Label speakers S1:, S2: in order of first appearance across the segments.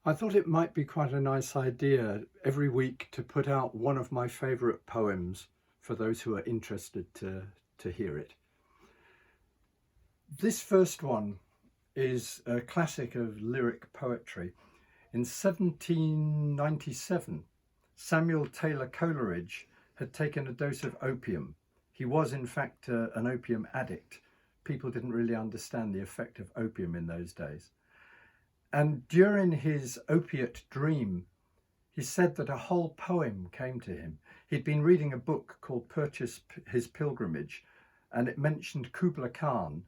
S1: I thought it might be quite a nice idea every week to put out one of my favourite poems for those who are interested to hear it. This first one is a classic of lyric poetry. In 1797, Samuel Taylor Coleridge had taken a dose of opium. He was in fact an opium addict. People didn't really understand the effect of opium in those days. And during his opiate dream, he said that a whole poem came to him. He'd been reading a book called Purchase His Pilgrimage, and it mentioned Kubla Khan.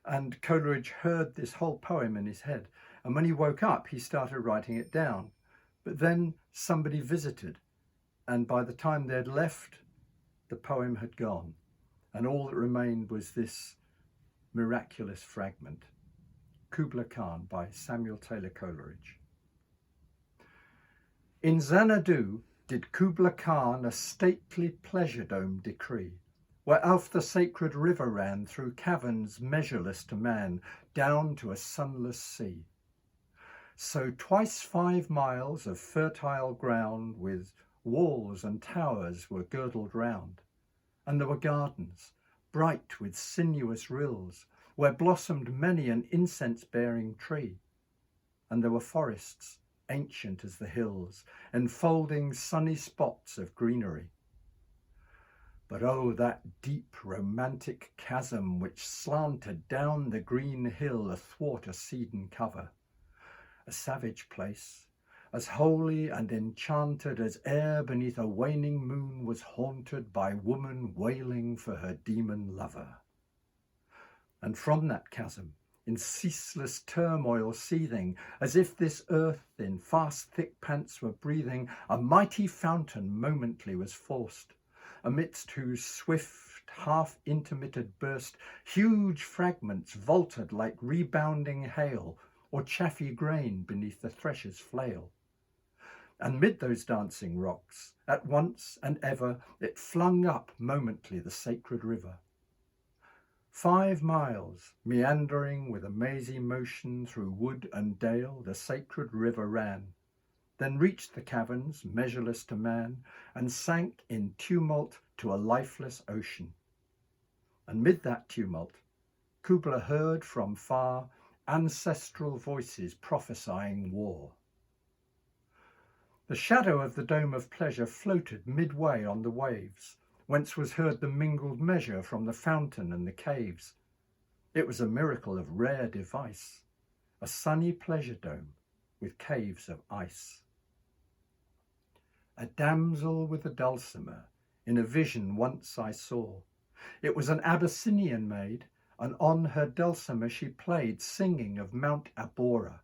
S1: And Coleridge heard this whole poem in his head. And when he woke up, he started writing it down. But then somebody visited. And by the time they'd left, the poem had gone. And all that remained was this miraculous fragment. Kubla Khan by Samuel Taylor Coleridge. In Xanadu did Kubla Khan a stately pleasure dome decree, where off the sacred river ran through caverns measureless to man, down to a sunless sea. So twice 5 miles of fertile ground with walls and towers were girdled round, and there were gardens, bright with sinuous rills, where blossomed many an incense-bearing tree, and there were forests, ancient as the hills, enfolding sunny spots of greenery. But oh, that deep romantic chasm which slanted down the green hill athwart a cedarn cover, a savage place, as holy and enchanted as e'er beneath a waning moon was haunted by woman wailing for her demon lover. And from that chasm, in ceaseless turmoil seething, as if this earth in fast thick pants were breathing, a mighty fountain momently was forced, amidst whose swift, half-intermitted burst, huge fragments vaulted like rebounding hail, or chaffy grain beneath the thresher's flail. And mid those dancing rocks, at once and ever, it flung up momently the sacred river. 5 miles, meandering with a mazy motion through wood and dale, the sacred river ran, then reached the caverns, measureless to man, and sank in tumult to a lifeless ocean. And mid that tumult, Kubla heard from far ancestral voices prophesying war. The shadow of the dome of pleasure floated midway on the waves, whence was heard the mingled measure from the fountain and the caves. It was a miracle of rare device, a sunny pleasure dome with caves of ice. A damsel with a dulcimer in a vision once I saw. It was an Abyssinian maid, and on her dulcimer she played, singing of Mount Abora.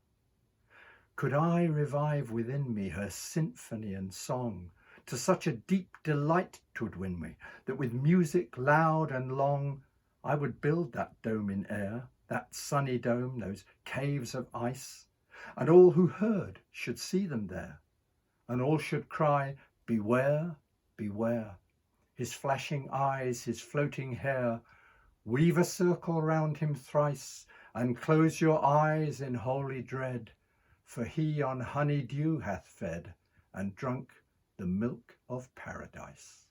S1: Could I revive within me her symphony and song, to such a deep delight 'twould win me, that with music loud and long I would build that dome in air, that sunny dome, those caves of ice, and all who heard should see them there, and all should cry, beware, beware, his flashing eyes, his floating hair, weave a circle round him thrice, and close your eyes in holy dread, for he on honey dew hath fed, and drunk the milk of paradise.